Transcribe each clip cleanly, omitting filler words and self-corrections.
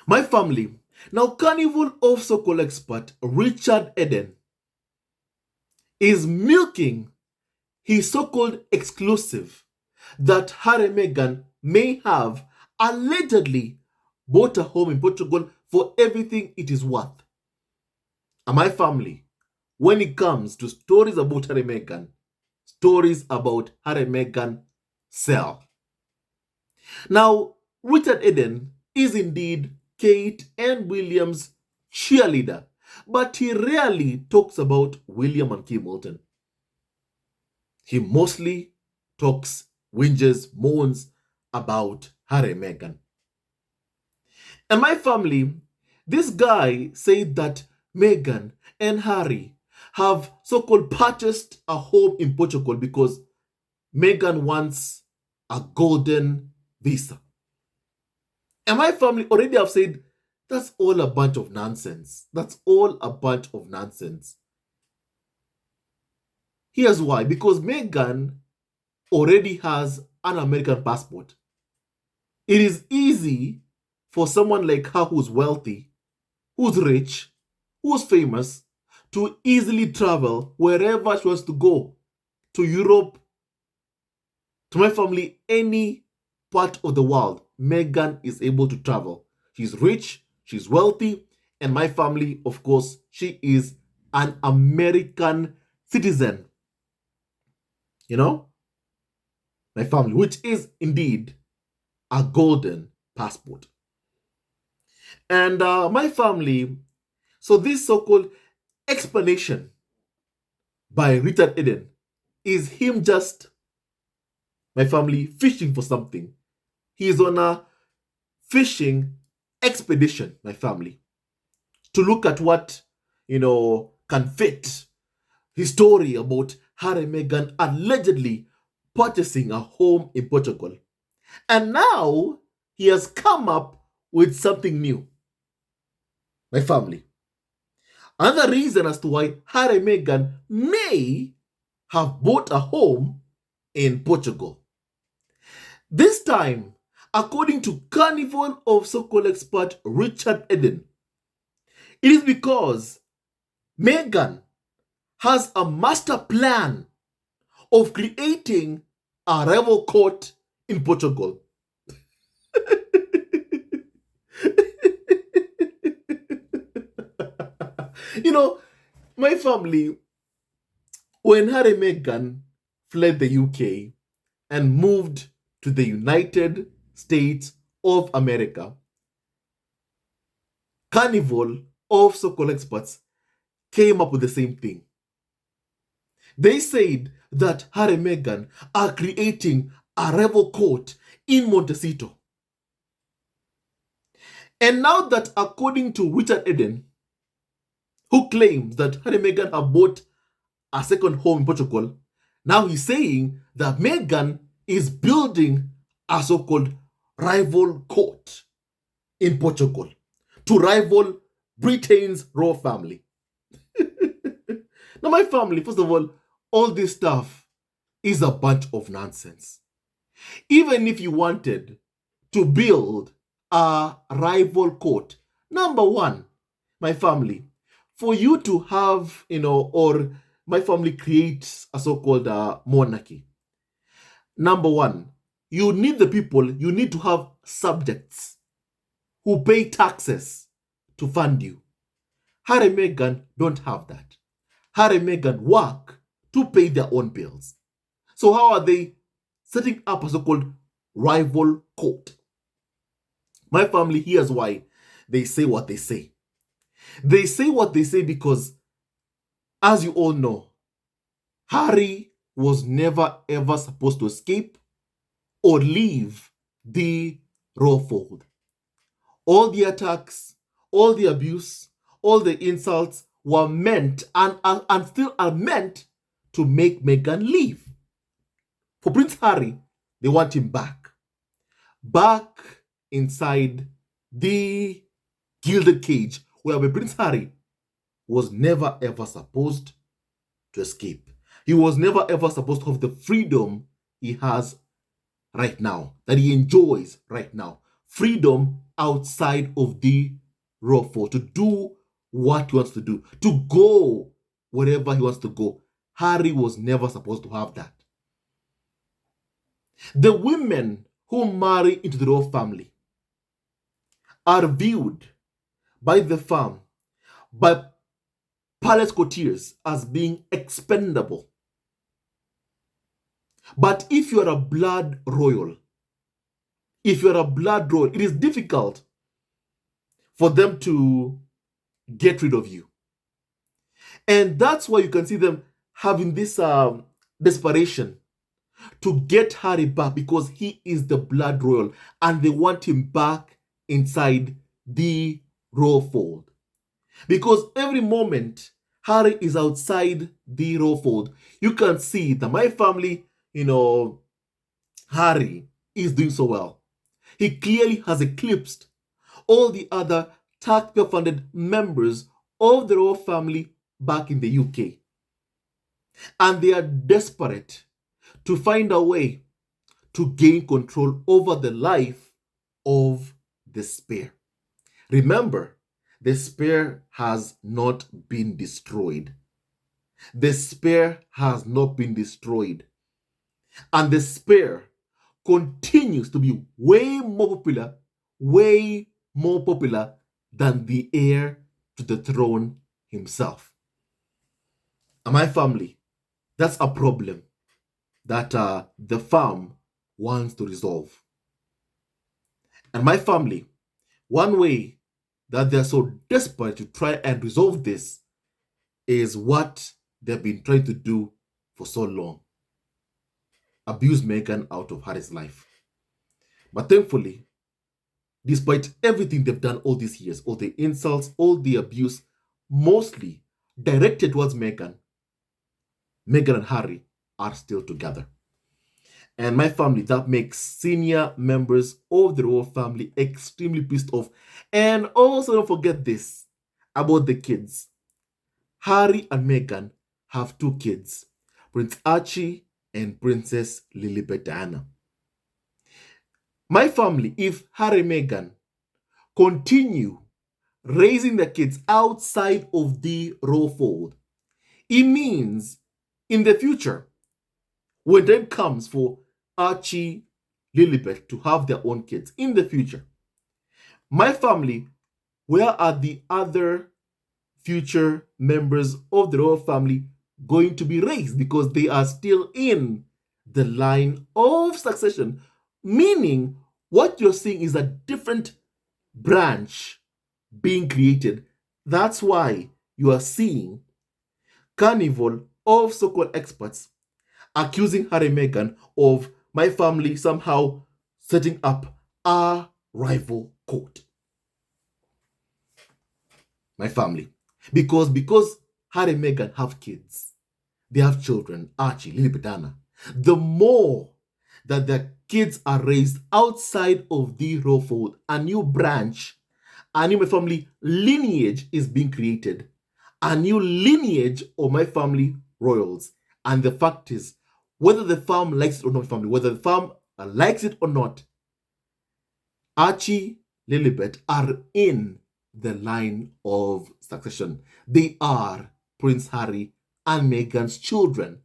My family. Now, Carnival of Sokol expert Richard Eden is milking his so-called exclusive that Harry Meghan may have allegedly bought a home in Portugal for everything it is worth. And my family, when it comes to stories about Harry Meghan, stories about Harry Meghan sell. Now, Richard Eden is indeed Kate and William's cheerleader, but he rarely talks about William and Kim Moulton. He mostly talks, whinges, moans about Harry and Meghan. And my family, this guy said that Meghan and Harry have so-called purchased a home in Portugal because Meghan wants a golden visa. And my family already have said that's all a bunch of nonsense. That's all a bunch of nonsense. Here's why. Because Meghan already has an American passport. It is easy for someone like her who's wealthy, who's rich, who's famous, to easily travel wherever she wants to go. To Europe, to my family, any part of the world, Meghan is able to travel. She's rich, she's wealthy, and my family, of course, she is an American citizen. You know? My family, which is indeed a golden passport. And my family, so this so-called explanation by Richard Eden is him just, my family, fishing for something. He is on a fishing expedition, my family, to look at what, can fit his story about Harry and Meghan allegedly purchasing a home in Portugal. And now he has come up with something new. My family. Another reason as to why Harry and Meghan may have bought a home in Portugal. This time, according to Carnival of so-called expert Richard Eden, it is because Meghan has a master plan of creating a rival court in Portugal. My family, when Harry and Meghan fled the UK and moved to the United States of America, Carnival of so-called experts came up with the same thing. They said that Harry and Meghan are creating a rival court in Montecito. And now that, according to Richard Eden, who claims that Harry and Meghan have bought a second home in Portugal, now he's saying that Meghan is building a so-called rival court in Portugal to rival Britain's royal family. Now, my family, first of all this stuff is a bunch of nonsense. Even if you wanted to build a rival court, number one, my family, for you to have, or my family creates a so-called monarchy. Number one, you need the people, you need to have subjects who pay taxes to fund you. Harry and Meghan don't have that. Harry and Meghan work to pay their own bills. So how are they setting up a so-called rival court? My family, here's why they say what they say. They say what they say because, as you all know, Harry was never ever supposed to escape or leave the royal fold. All the attacks, all the abuse, all the insults were meant and still are meant to make Meghan leave. For Prince Harry, they want him back. Back inside the gilded cage where Prince Harry was never ever supposed to escape. He was never ever supposed to have the freedom he has right now, that he enjoys right now. freedom outside of the raw fold, to do what he wants to do, to go wherever he wants to go. Harry was never supposed to have that. The women who marry into the royal family are viewed by the farm, by palace courtiers, as being expendable. But if you are a blood royal, it is difficult for them to get rid of you. And that's why you can see them having this desperation to get Harry back, because he is the blood royal and they want him back inside the royal fold. Because every moment Harry is outside the royal fold, you can see that my family, Harry is doing so well. He clearly has eclipsed all the other taxpayer-funded members of the royal family back in the UK. And they are desperate to find a way to gain control over the life of the Spare. Remember, the Spare has not been destroyed. The Spare has not been destroyed. And the Spare continues to be way more popular than the heir to the throne himself. And my family, that's a problem that the farm wants to resolve. And my family, one way that they're so desperate to try and resolve this is what they've been trying to do for so long: abuse Meghan out of Harry's life. But thankfully, despite everything they've done all these years, all the insults, all the abuse, mostly directed towards Meghan and Harry are still together. And my family, that makes senior members of the royal family extremely pissed off. And also, don't forget this about the kids. Harry and Meghan have 2 kids, Prince Archie and Princess Lilibet Diana. My family, if Harry and Meghan continue raising their kids outside of the royal fold, it means in the future, when time comes for Archie, Lilibet to have their own kids in the future, my family, where are the other future members of the royal family going to be raised? Because they are still in the line of succession. Meaning, what you're seeing is a different branch being created. That's why you are seeing carnival of so-called experts accusing Harry and Meghan of my family somehow setting up a rival court. My family. Because Harry and Meghan have kids, they have children, Archie, Lilibet, Diana, the more that their kids are raised outside of the royal fold, a new branch, a new my family lineage is being created, a new lineage of my family royals. And the fact is, whether the farm likes it or not, whether the farm likes it or not, Archie, Lilibet are in the line of succession. They are Prince Harry and Meghan's children.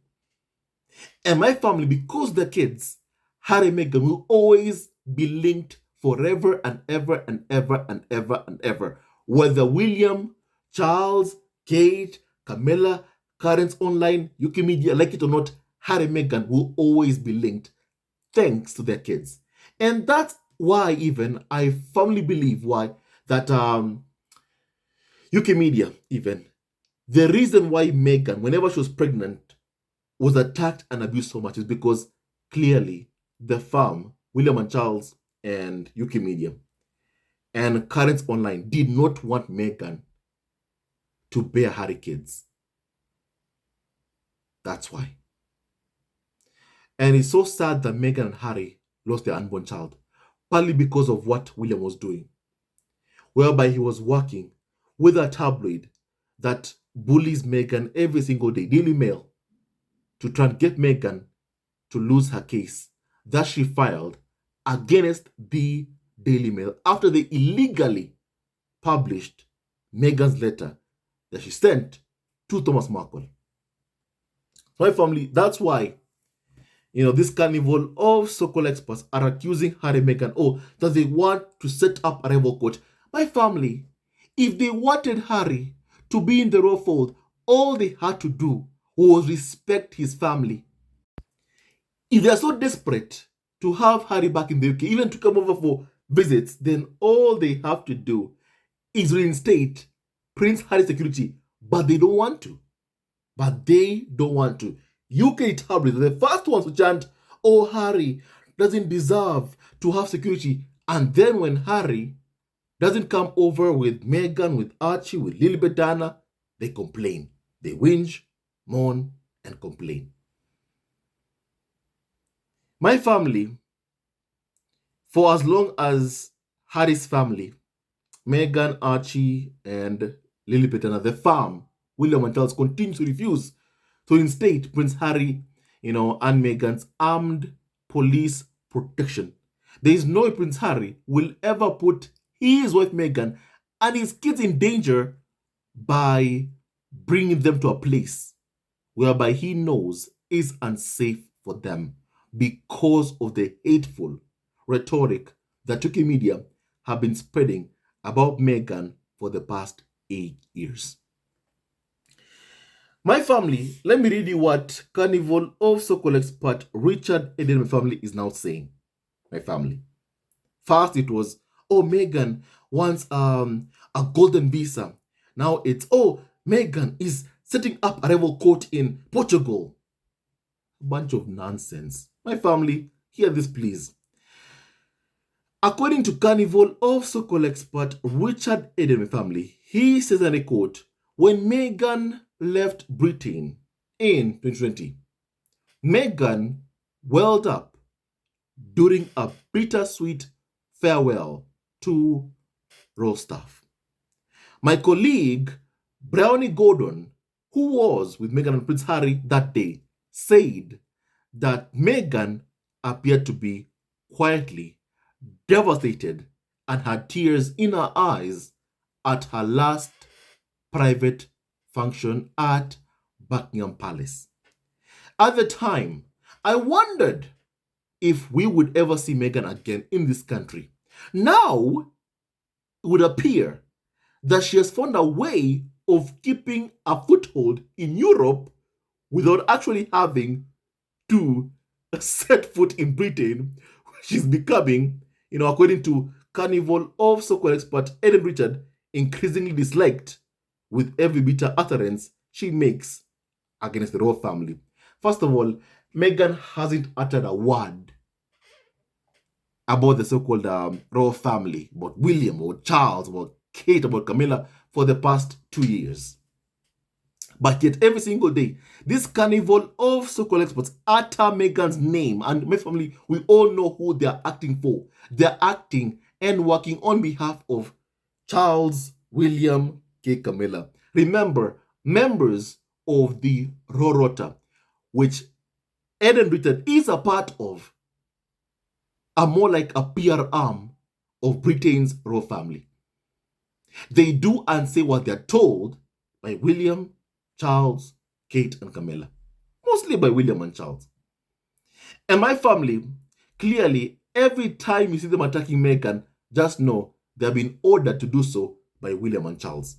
And my family, because they're kids, Harry and Meghan will always be linked forever and ever and ever and ever and ever. Whether William, Charles, Kate, Camilla, Currents Online, UK Media like it or not, Harry and Meghan will always be linked thanks to their kids. And that's why even I firmly believe that UK Media even, the reason why Meghan, whenever she was pregnant, was attacked and abused so much is because clearly the farm, William and Charles and UK Media and Currents Online did not want Meghan to bear Harry kids. That's why. And it's so sad that Meghan and Harry lost their unborn child, partly because of what William was doing, whereby he was working with a tabloid that bullies Meghan every single day, Daily Mail, to try and get Meghan to lose her case that she filed against the Daily Mail after they illegally published Meghan's letter that she sent to Thomas Markle. My family, that's why this carnival of so-called experts are accusing Harry and Meghan, that they want to set up a rival court. My family, if they wanted Harry to be in the royal fold, all they had to do was respect his family. If they are so desperate to have Harry back in the UK, even to come over for visits, then all they have to do is reinstate Prince Harry's security, but they don't want to. UK tabloids are the first ones to chant, oh, Harry doesn't deserve to have security. And then when Harry doesn't come over with Meghan, with Archie, with Lilibet Diana, they complain. They whinge, moan, and complain. My family, for as long as Harry's family, Meghan, Archie, and Lilibet Diana, the farm, William and Charles, continue to refuse to reinstate Prince Harry, and Meghan's armed police protection. There is no way Prince Harry will ever put his wife Meghan and his kids in danger by bringing them to a place whereby he knows is unsafe for them because of the hateful rhetoric that UK media have been spreading about Meghan for the past 8 years. My family, let me read you what Carnival of so-called expert Richard Eden family is now saying. My family. First it was, Meghan wants a golden visa. Now it's, Meghan is setting up a rival court in Portugal. A bunch of nonsense. My family, hear this please. According to Carnival of so-called expert Richard Eden family, he says, and I quote, when Meghan left Britain in 2020, Meghan welled up during a bittersweet farewell to royal staff. My colleague, Brownie Gordon, who was with Meghan and Prince Harry that day, said that Meghan appeared to be quietly devastated and had tears in her eyes at her last private function at Buckingham Palace. At the time, I wondered if we would ever see Meghan again in this country. Now, it would appear that she has found a way of keeping a foothold in Europe without actually having to set foot in Britain. She's becoming, according to Carnival of so-called expert Eden Richard, increasingly disliked with every bitter utterance she makes against the royal family. First of all, Meghan hasn't uttered a word about the so-called royal family, about William, about Charles, about Kate, about Camilla for the past 2 years. But yet every single day, this carnival of so-called experts utter Meghan's name, and my family, we all know who they are acting for. They're acting and working on behalf of Charles, William, Kate, Camilla. Remember, members of the Royal Rota, which Eden Richard is a part of, are more like a PR arm of Britain's royal family. They do and say what they're told by William, Charles, Kate, and Camilla. Mostly by William and Charles. And my family, clearly, every time you see them attacking Meghan, just know they've been ordered to do so by William and Charles.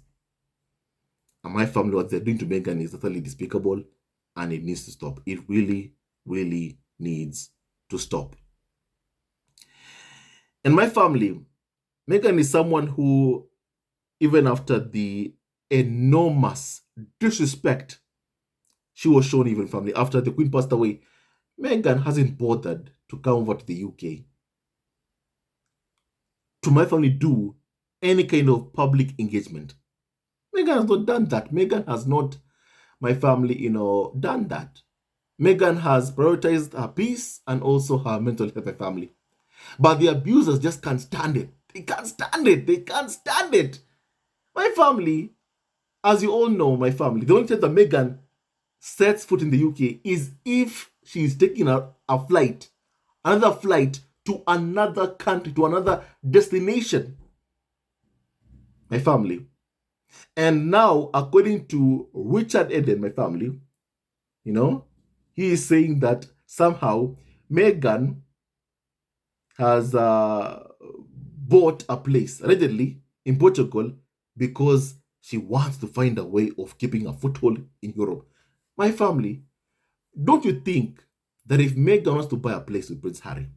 And my family, what they're doing to Meghan is totally despicable, and it needs to stop. It really, really needs to stop. And my family, Meghan is someone who, even after the enormous disrespect she was shown, even family, after the Queen passed away, Meghan hasn't bothered to come over to the UK to my family do any kind of public engagement. Meghan has not done that. Meghan has not, my family, done that. Meghan has prioritized her peace and also her mental health, my family. But the abusers just can't stand it. They can't stand it. They can't stand it. My family, as you all know, my family, the only time that Meghan sets foot in the UK is if she is taking a flight, another flight to another country, to another destination, my family. And now, according to Richard Eden, my family, he is saying that somehow Meghan has bought a place, allegedly, in Portugal because she wants to find a way of keeping a foothold in Europe. My family, don't you think that if Meghan wants to buy a place with Prince Harry,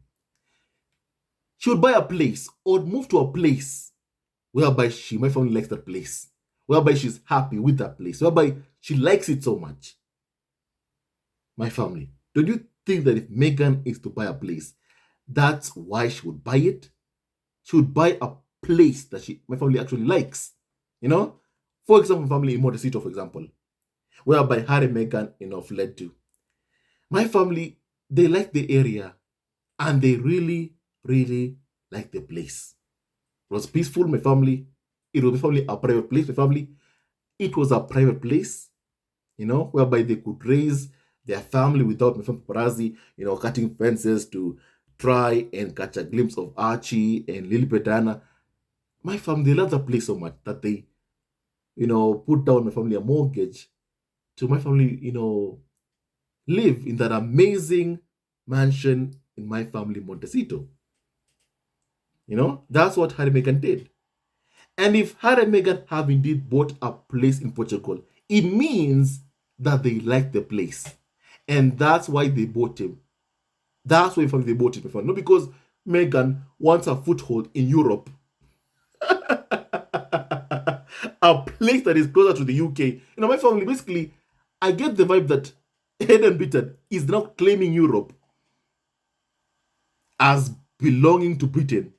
she would buy a place or move to a place whereby my family likes that place, whereby she's happy with that place, whereby she likes it so much? My family, don't you think that if Meghan is to buy a place, that's why she would buy it? She would buy a place that my family actually likes. For example, family in Montecito, for example, whereby Harry and Meghan fled to. My family, they like the area and they really, really like the place. It was peaceful, my family. It was family a private place, my family. It was a private place, whereby they could raise their family without my family paparazzi, cutting fences to try and catch a glimpse of Archie and Lily Diana. My family, they love the place so much that they, put down my family a mortgage to my family, live in that amazing mansion in my family, Montecito. That's what Harry and Meghan did. And if Harry and Meghan have indeed bought a place in Portugal, it means that they like the place. And that's why they bought him. That's why they bought him. Not because Meghan wants a foothold in Europe. A place that is closer to the UK. My family, basically, I get the vibe that Hayden Britain is now claiming Europe as belonging to Britain,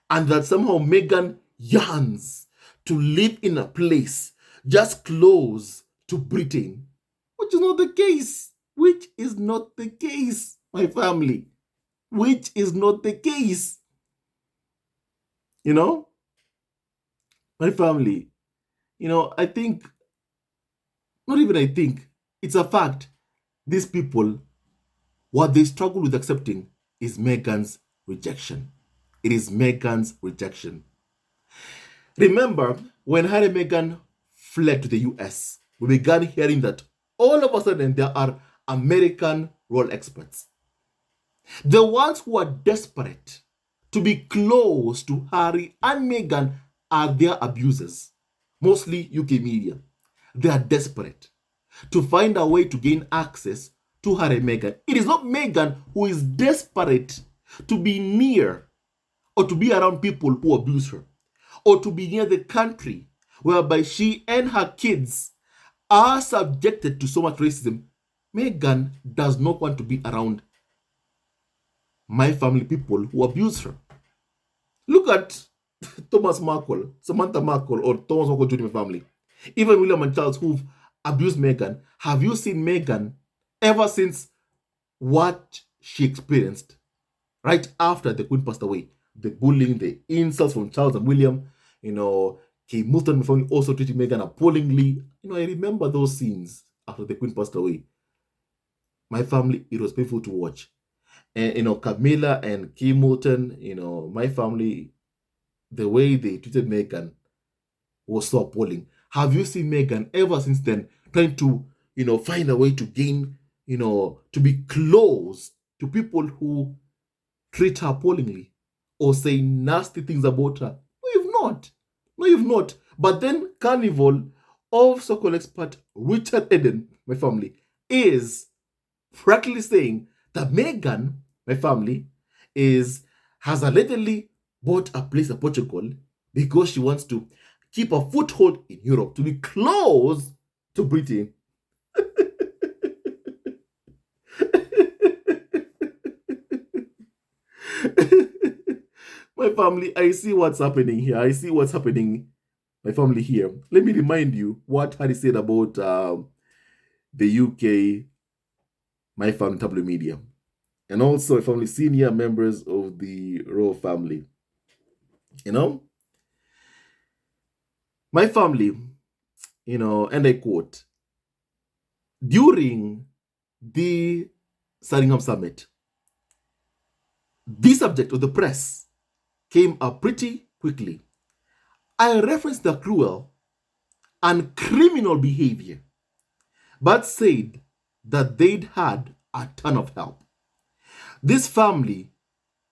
and that somehow Meghan yearns to live in a place just close to Britain, which is not the case. Which is not the case, my family. Which is not the case. My family, I think, not even I think, it's a fact. These people, what they struggle with accepting is Meghan's rejection. It is Meghan's rejection. Remember, when Harry and Meghan fled to the US, we began hearing that all of a sudden there are American royal experts. The ones who are desperate to be close to Harry and Meghan are their abusers, mostly UK media. They are desperate to find a way to gain access to Harry and Meghan. It is not Meghan who is desperate to be near or to be around people who abuse her, or to be near the country whereby she and her kids are subjected to so much racism. Meghan does not want to be around my family people who abuse her. Look at Thomas Markle, Samantha Markle, or Thomas Markle Jr. family. Even William and Charles, who've abused Meghan. Have you seen Meghan ever since what she experienced right after the Queen passed away? The bullying, the insults from Charles and William, Kate Middleton family also treating Meghan appallingly. I remember those scenes after the Queen passed away. My family, it was painful to watch. And, Camilla and Kate Middleton, my family, the way they treated Meghan was so appalling. Have you seen Meghan ever since then trying to, find a way to gain, to be close to people who treat her appallingly or say nasty things about her? No, you've not. No, you've not. But then Carnival of so-called expert Richard Eden, my family, is practically saying that Meghan, my family, has allegedly bought a place in Portugal because she wants to keep a foothold in Europe, to be close to Britain. My family, I see what's happening here. I see what's happening, my family here. Let me remind you what Harry said about the UK, my family tabloid media, and also my family senior members of the royal family. My family, and I quote, during the Saringham Summit, The subject of the press came up pretty quickly. I referenced the cruel and criminal behavior, but said that they'd had a ton of help. This family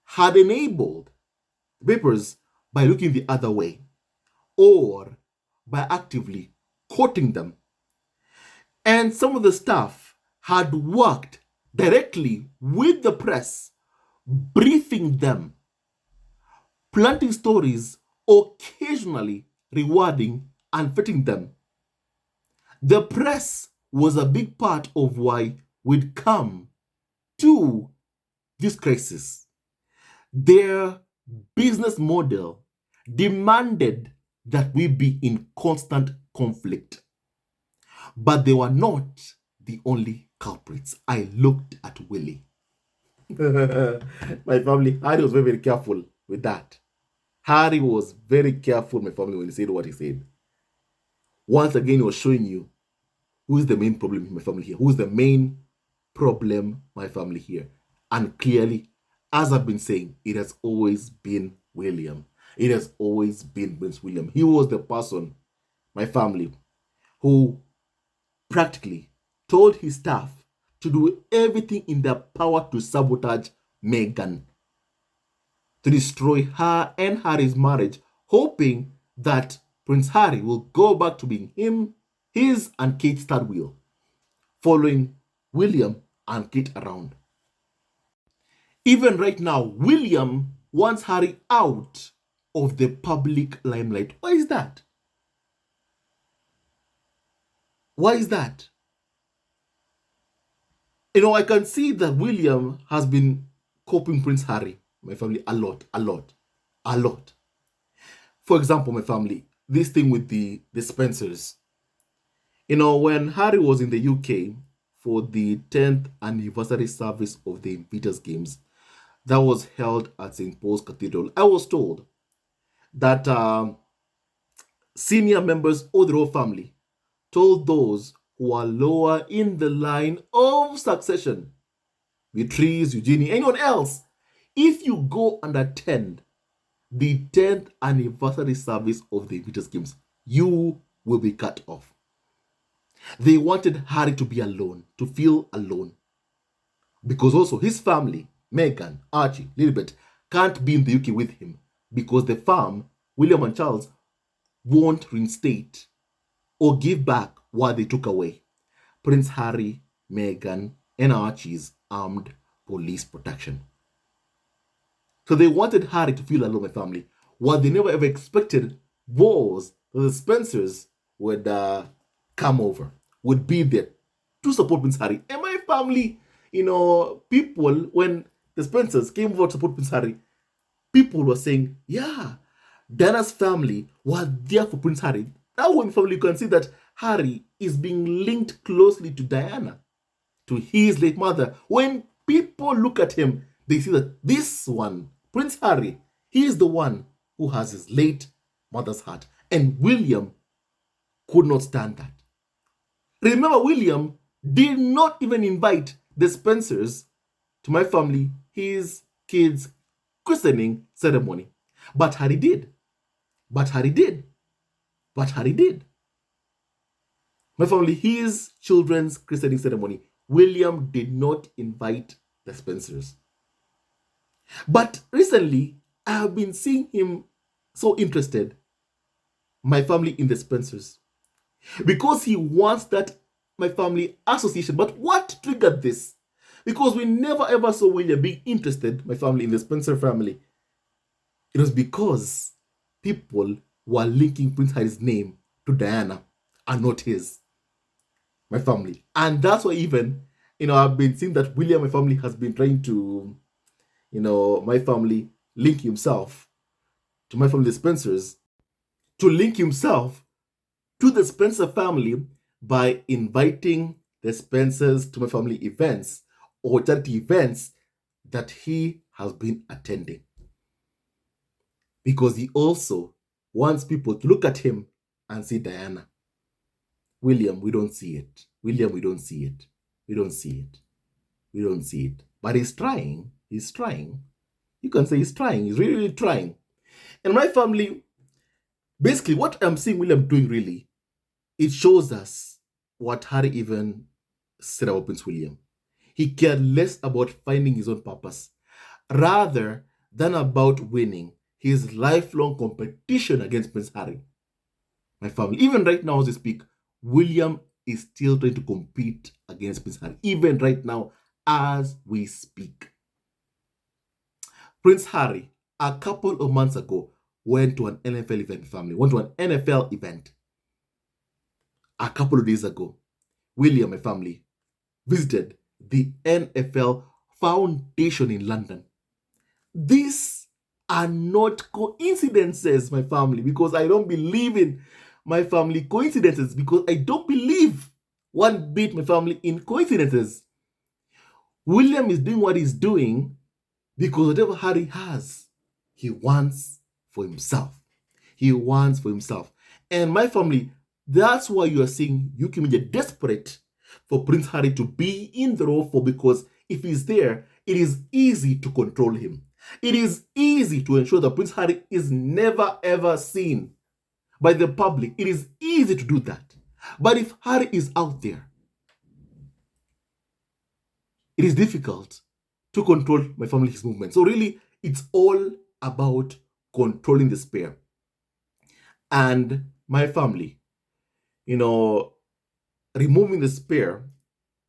had enabled papers by looking the other way or by actively quoting them. And some of the staff had worked directly with the press, briefing them, planting stories, occasionally rewarding and fitting them. The press was a big part of why we'd come to this crisis. Their business model demanded that we be in constant conflict. But they were not the only culprits. I looked at Willie. My family, Harry was very, very careful with that. Harry was very careful, my family, when he said what he said. Once again, he was showing you who is the main problem in my family here. Who is the main problem, my family here? And clearly, as I've been saying, it has always been William. It has always been Prince William. He was the person, my family, who practically told his staff to do everything in their power to sabotage Meghan, to destroy her and Harry's marriage, hoping that Prince Harry will go back to being his and Kate's third wheel, following William and Kate around. Even right now, William wants Harry out of the public limelight. Why is that? Why is that? I can see that William has been coping Prince Harry, my family, a lot. For example, my family, this thing with the Spencers. When Harry was in the UK for the 10th anniversary service of the Invictus Games that was held at St. Paul's Cathedral, I was told that senior members of the royal family told those who are lower in the line of succession, Beatrice, Eugenie, anyone else, if you go and attend the 10th anniversary service of the Invictus Games, you will be cut off. They wanted Harry to be alone, to feel alone. Because also his family, Meghan, Archie, Lilibet, can't be in the UK with him because the farm, William and Charles, won't reinstate or give back what they took away. Prince Harry, Meghan, and Archie's armed police protection. So they wanted Harry to feel alone, my family. What they never ever expected was that the Spencers would come over, would be there to support Prince Harry. And my family, people, when the Spencers came over to support Prince Harry, people were saying, yeah, Diana's family was there for Prince Harry. That way, family, you can see that Harry is being linked closely to Diana, to his late mother. When people look at him, they see that this one, Prince Harry, he is the one who has his late mother's heart. And William could not stand that. Remember, William did not even invite the Spencers to my family, his kids' christening ceremony. But Harry did. My family, his children's christening ceremony, William did not invite the Spencers. But recently, I have been seeing him so interested, my family, in the Spencers, because he wants that my family association. But what triggered this? Because we never ever saw William being interested, my family, in the Spencer family. It was because people were linking Prince Harry's name to Diana and not his, my family. And that's why even, I've been seeing that William, my family, has been trying to, my family, link himself to my family, the Spencers, to link himself to the Spencer family by inviting the Spencers to my family events or charity events that he has been attending. Because he also wants people to look at him and see Diana. William, we don't see it. William, we don't see it. We don't see it. We don't see it. But he's trying. He's trying. You can say he's trying. He's really, really trying. And my family, basically, what I'm seeing William doing really, it shows us what Harry even said about Prince William. He cared less about finding his own purpose rather than about winning his lifelong competition against Prince Harry. My family, even right now as we speak, William is still trying to compete against Prince Harry, even right now as we speak. Prince Harry, a couple of months ago, went to an NFL event, family, went to an NFL event a couple of days ago. William, my family, visited the NFL Foundation in London. These are not coincidences, my family, because I don't believe in my family coincidences, because I don't believe one bit, my family, in coincidences. William is doing what he's doing because whatever Harry has, he wants for himself. He wants for himself. And my family, that's why you are seeing UK media desperate for Prince Harry to be in the role, for because if he's there, it is easy to control him. It is easy to ensure that Prince Harry is never ever seen by the public. It is easy to do that. But if Harry is out there, it is difficult to control my family, his movement. So really, it's all about controlling the spear. And my family, removing the spear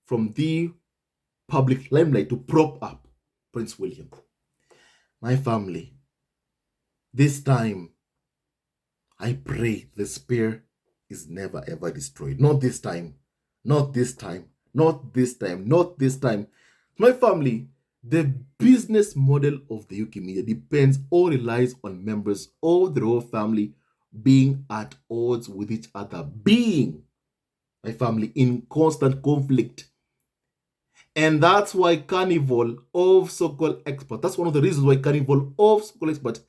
from the public limelight to prop up Prince William. My family, this time, I pray the spear is never ever destroyed. Not this time. Not this time. Not this time. Not this time. My family, the business model of the UK media depends or relies on members of the royal family being at odds with each other, being, my family, in constant conflict. And that's why Carnival of so-called expert, that's one of the reasons why Carnival of so-called expert,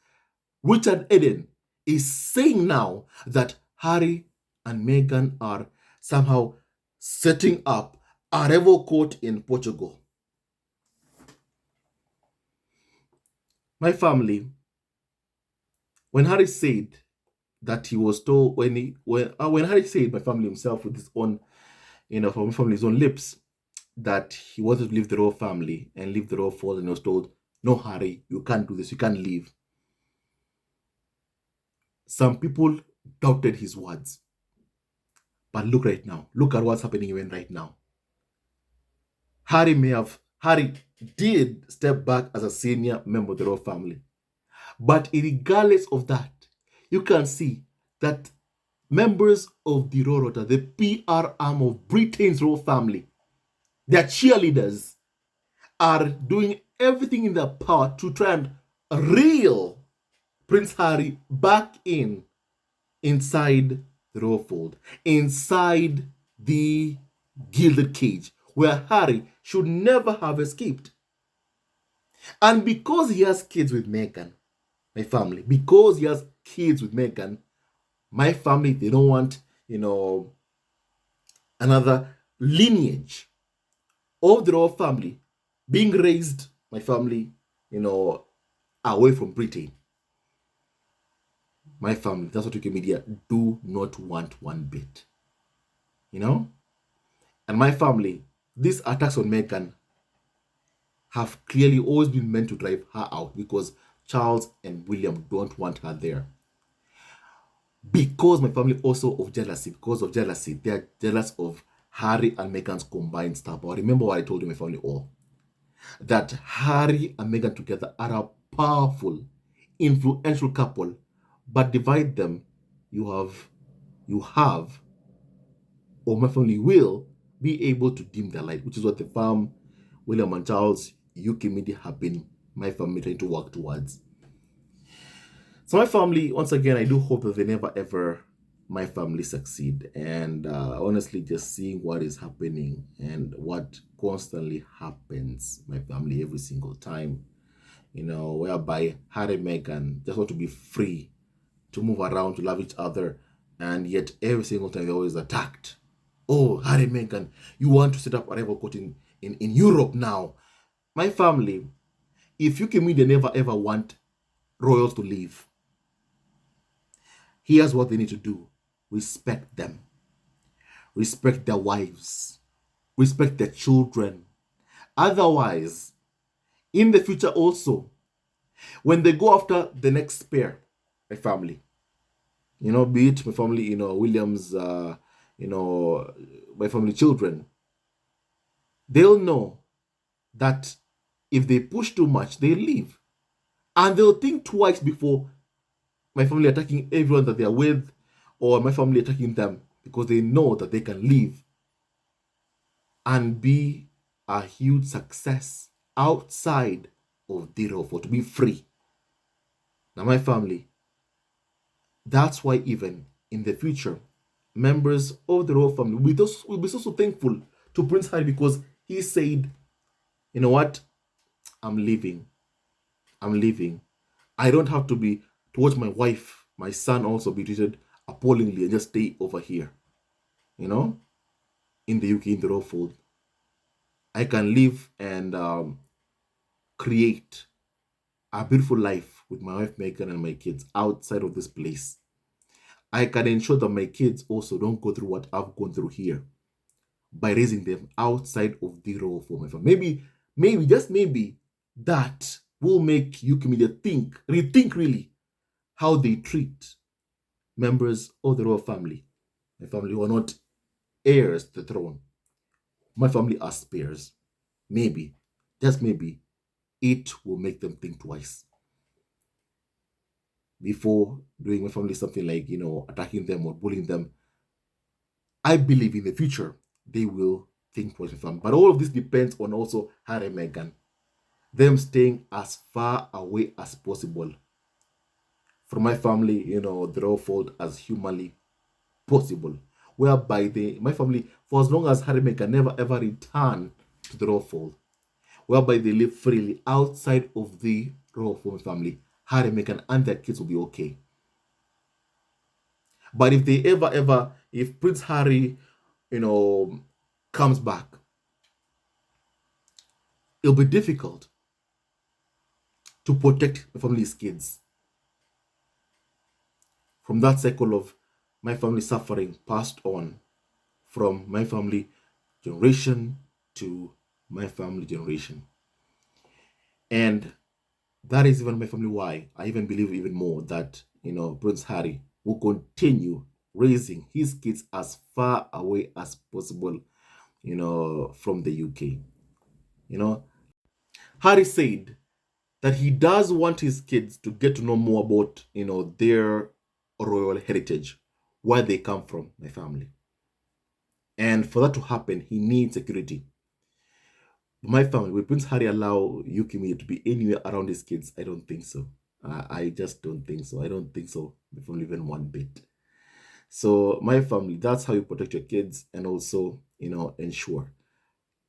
Richard Eden, is saying now that Harry and Meghan are somehow setting up a rebel court in Portugal. My family, when Harry said that he was told, when Harry said, my family himself with his own, from my family's own lips, that he wanted to leave the royal family and leave the royal fold, and he was told, no, Harry, you can't do this, you can't leave. Some people doubted his words. But look right now. Look at what's happening even right now. Harry did step back as a senior member of the royal family. But regardless of that, you can see that members of the Royal Rota, the PR arm of Britain's royal family, their cheerleaders, are doing everything in their power to try and reel Prince Harry back inside the royal fold, inside the gilded cage, where Harry should never have escaped. And because he has kids with Meghan, my family, because he has kids with Meghan, my family, they don't want, another lineage of the royal family being raised, my family, away from Britain. My family, that's what UK media do not want one bit. And my family, these attacks on Meghan have clearly always been meant to drive her out, because Charles and William don't want her there. Because my family also because of jealousy, they're jealous of Harry and Meghan's combined stuff. But remember what I told you, my family all, that Harry and Meghan together are a powerful, influential couple, but divide them, you have, or my family will be able to dim their light, which is what the farm, William and Charles, UK media have been, my family, trying to work towards. So my family, once again, I do hope that they never ever, my family, succeed. And honestly, just seeing what is happening and what constantly happens, my family, every single time, whereby Harry and Meghan just want to be free to move around, to love each other, and yet every single time they're always attacked. Oh, Harry and Meghan, you want to set up a rebel court in Europe now. My family, if UK media never ever want royals to leave, here's what they need to do: respect them, respect their wives, respect their children. Otherwise, in the future also, when they go after the next pair, my family, be it my family, Williams, my family children, they'll know that if they push too much, they leave. And they'll think twice before my family attacking everyone that they're with or my family attacking them, because they know that they can leave and be a huge success outside of the royal for to be free. Now, my family, that's why even in the future, members of the royal family will be so thankful to Prince Harry, because he said, you know what, I'm leaving. I'm leaving. I don't have to watch my wife, my son also be treated appallingly and just stay over here, you know, in the UK, in the royal fold. I can live and create a beautiful life with my wife Megan and my kids outside of this place. I can ensure that my kids also don't go through what I've gone through here by raising them outside of the royal for my family. Maybe, just maybe, that will make UK media rethink really how they treat members of the royal family. My family who are not heirs to the throne. My family are spares. Maybe, just maybe, it will make them think twice before doing my family something like, attacking them or bullying them. I believe in the future they will think twice with them. But all of this depends on also Harry and Meghan. Them staying as far away as possible from my family, the royal fold as humanly possible. Whereby my family, for as long as Harry and Meghan never ever return to the royal fold, whereby they live freely outside of the royal family, Harry, Meghan, and their kids will be okay. But if they if Prince Harry, comes back, it'll be difficult to protect my family's kids from that cycle of my family suffering passed on from my family generation to my family generation. And that is even my family why I even believe even more that, Prince Harry will continue raising his kids as far away as possible, from the UK. Harry said that he does want his kids to get to know more about, their royal heritage, where they come from, my family. And for that to happen, he needs security. My family, will Prince Harry allow UK media to be anywhere around his kids? I don't think so. I just don't think so. I don't think so, from even one bit. So my family, that's how you protect your kids and also, ensure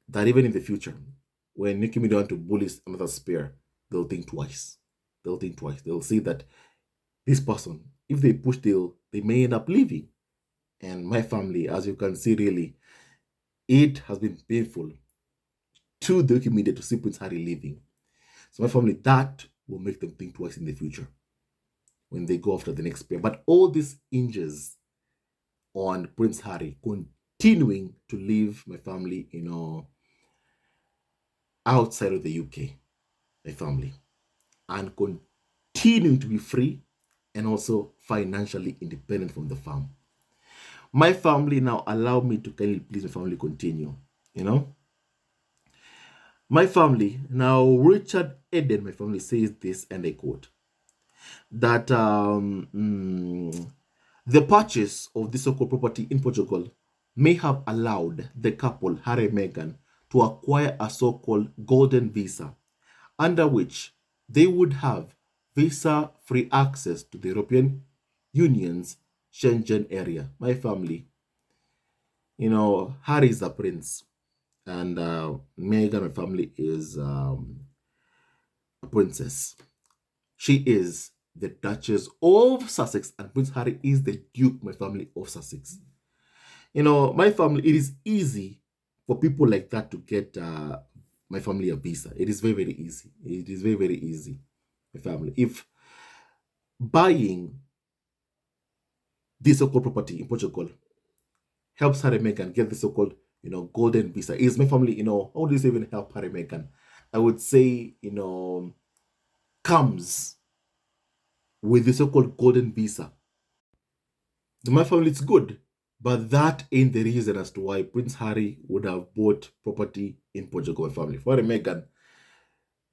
that even in the future, when UK media want to bully another spare, they'll think twice. They'll think twice. They'll see that this person, if they push, they may end up leaving. And my family, as you can see, really, it has been painful to the UK media to see Prince Harry leaving. So my family, that will make them think twice in the future when they go after the next pair. But all this hinges on Prince Harry continuing to leave my family, outside of the UK, my family, and continuing to be free and also financially independent from the farm. My family now allow me to kindly please my family continue, My family, now Richard Eden, my family says this, and I quote, that the purchase of this so-called property in Portugal may have allowed the couple, Harry and Meghan, to acquire a so-called golden visa, under which they would have visa-free access to the European Union's Schengen area. My family, Harry is a prince, and Meghan, my family, is a princess. She is the Duchess of Sussex, and Prince Harry is the Duke, my family, of Sussex. My family, it is easy for people like that to get my family a visa. It is very, very easy. It is very, very easy. My family. If buying this so-called property in Portugal helps Harry and Meghan get the so-called, golden visa, is my family, how does this even help Harry and Meghan? I would say, comes with the so-called golden visa. To my family, it's good. But that ain't the reason as to why Prince Harry would have bought property in Portugal. My family. For Meghan,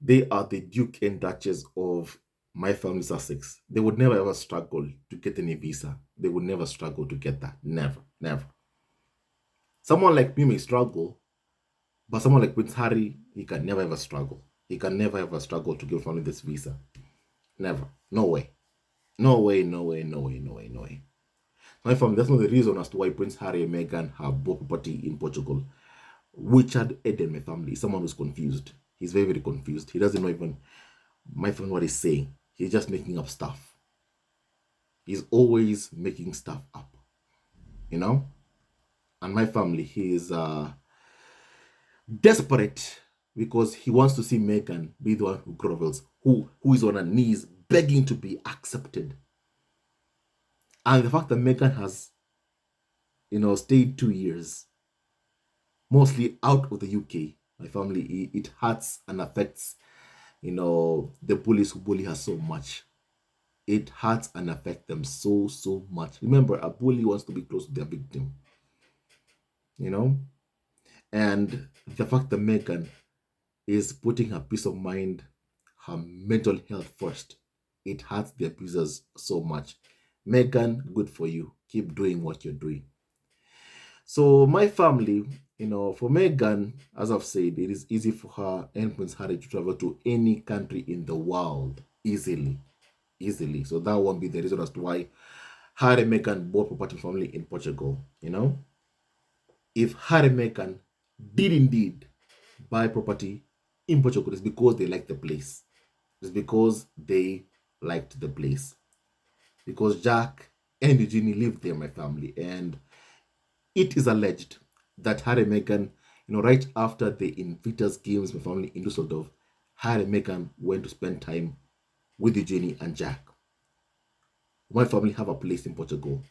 they are the Duke and Duchess of my family Sussex. They would never ever struggle to get any visa. They would never struggle to get that. Never, never. Someone like me may struggle, but someone like Prince Harry, he can never ever struggle. He can never ever struggle to give family this visa. Never. No way. No way, no way, no way, no way, no way. My family, that's not the reason as to why Prince Harry and Meghan have bought property in Portugal. Richard Eden, my family, is someone who's confused. He's very, very confused. He doesn't know even my friend what he's saying. He's just making up stuff. He's always making stuff up. And my family, he is desperate because he wants to see Meghan be the one who grovels, who is on her knees begging to be accepted. And the fact that Meghan has, stayed 2 years, mostly out of the UK, my family, it hurts and affects, the bullies who bully her so much. It hurts and affects them so, so much. Remember, a bully wants to be close to their victim, And the fact that Meghan is putting her peace of mind, her mental health first, it hurts the abusers so much. Meghan, good for you. Keep doing what you're doing. So my family, for Meghan, as I've said, it is easy for her and Prince Harry to travel to any country in the world easily. So that won't be the reason as to why Harry and Meghan bought property family in Portugal. If Harry and Meghan did indeed buy property in Portugal, it's because they liked the place. It's because they liked the place. Because Jack and Eugenie lived there, my family, and it is alleged that Harry and Meghan, right after the Invictus Games, my family in Düsseldorf, Harry and Meghan went to spend time with Eugenie and Jack. My family have a place in Portugal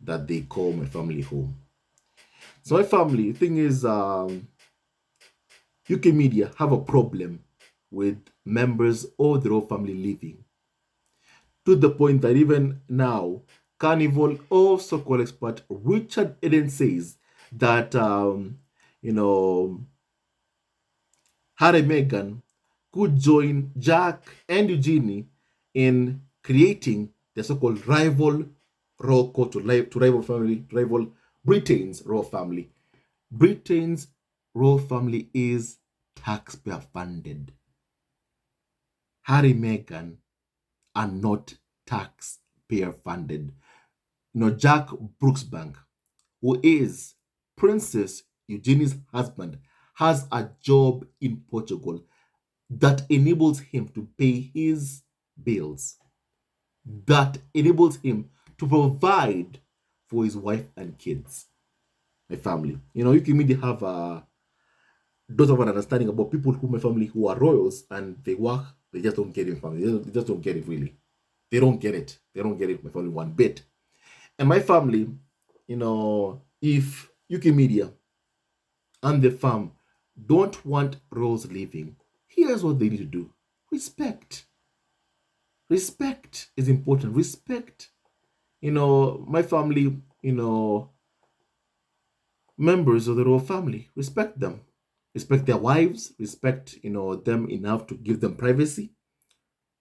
that they call my family home. So my family, the thing is, UK media have a problem with members of the royal family leaving, to the point that even now, Carnival or so-called expert Richard Eden says that Harry and Meghan could join Jack and Eugenie in creating the so-called rival royal court to rival Britain's royal family. Britain's royal family is taxpayer funded. Harry and Meghan are not taxpayer funded. Jack Brooksbank, who is Princess Eugenie's husband, has a job in Portugal that enables him to pay his bills, that enables him to provide for his wife and kids, my family. You can maybe have those of an understanding about people who my family who are royals and they work, they just don't get it, family. They just don't get it really. They don't get it. They don't get it, my family, one bit. And my family, if UK media and the farm don't want royals leaving, here's what they need to do. Respect. Respect is important. Respect. My family, members of the royal family, respect them. Respect their wives. Respect, them enough to give them privacy.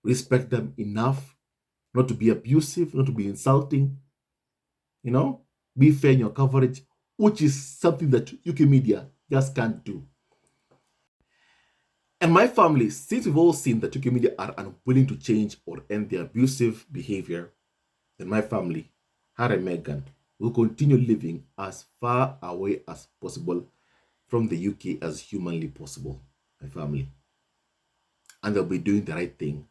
Respect them enough not to be abusive, not to be insulting. Be fair in your coverage, which is something that UK media just can't do. And my family, since we've all seen that UK media are unwilling to change or end their abusive behavior, then my family, Harry and Meghan, will continue living as far away as possible from the UK as humanly possible, my family. And they'll be doing the right thing,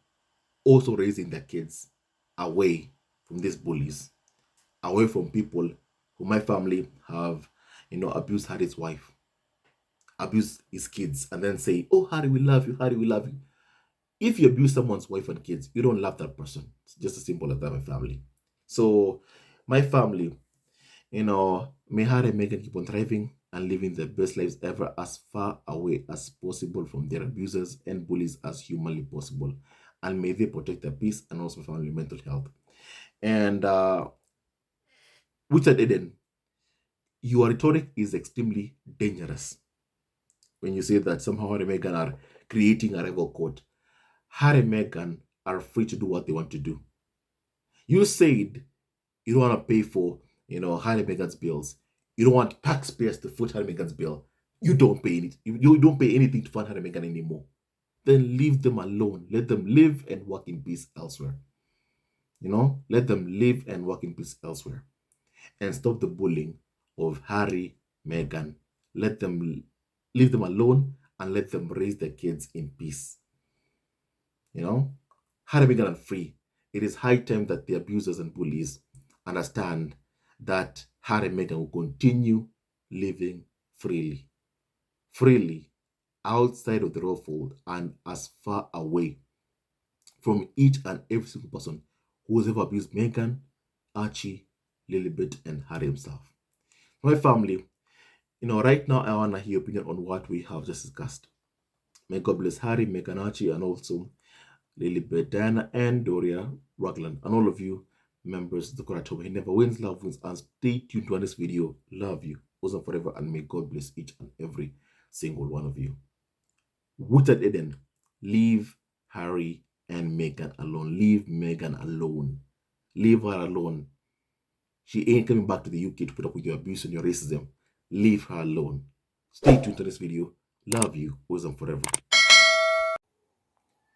also raising their kids away from these bullies, away from people who my family have, abused Harry's wife, abuse his kids and then say, oh, Harry, we love you, Harry, we love you. If you abuse someone's wife and kids, you don't love that person. It's just as simple as that, my family. So, my family, may Harry and Meghan keep on thriving and living their best lives ever, as far away as possible from their abusers and bullies as humanly possible. And may they protect their peace and also family mental health. And Richard Eden, your rhetoric is extremely dangerous when you say that somehow Harry and Meghan are creating a rival court. Harry and Meghan are free to do what they want to do. You said you don't want to pay for, Harry and Meghan's bills. You don't want taxpayers to foot Harry and Meghan's bill. You don't pay anything. You don't pay anything to fund Harry and Meghan anymore. Then leave them alone. Let them live and work in peace elsewhere. Let them live and work in peace elsewhere. And stop the bullying of Harry, Meghan. Let them leave them alone and let them raise their kids in peace. Harry, Meghan are free. It is high time that the abusers and bullies understand that Harry and Meghan will continue living freely outside of the royal fold and as far away from each and every single person who has ever abused Meghan, Archie, Lilibet, and Harry himself. My family, right now I want to hear your opinion on what we have just discussed. May God bless Harry, Meghan, Archie, and also Lilibet, Diana, and Doria Ragland, and all of you members of the Coratoba. He never wins, love wins, and stay tuned to this video. Love you, awesome forever, and may God bless each and every single one of you. Richard Eden, leave Harry and Meghan alone. Leave Meghan alone. Leave her alone. She ain't coming back to the UK to put up with your abuse and your racism. Leave her alone. Stay tuned to this video. Love you, awesome forever.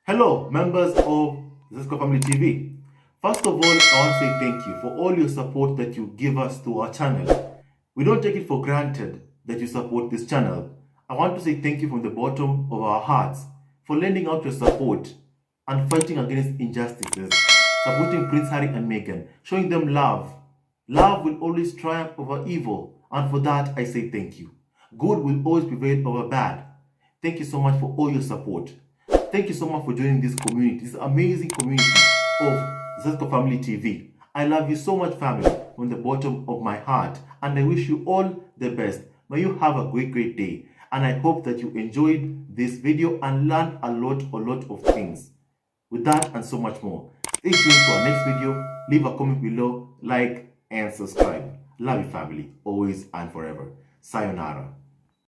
Hello, members of Zesco Family TV. First of all, I want to say thank you for all your support that you give us to our channel. We don't take it for granted that you support this channel. I want to say thank you from the bottom of our hearts for lending out your support and fighting against injustices, supporting Prince Harry and Meghan, showing them love. Love will always triumph over evil, and for that I say thank you. Good will always prevail over bad. Thank you so much for all your support. Thank you so much for joining this community, this amazing community of Zesco Family TV. I love you so much, family, from the bottom of my heart, and I wish you all the best. May you have a great day, and I hope that you enjoyed this video and learned a lot of things. With that and so much more, stay tuned for our next video. Leave a comment below, like, and subscribe. Love you, family, always and forever. Sayonara.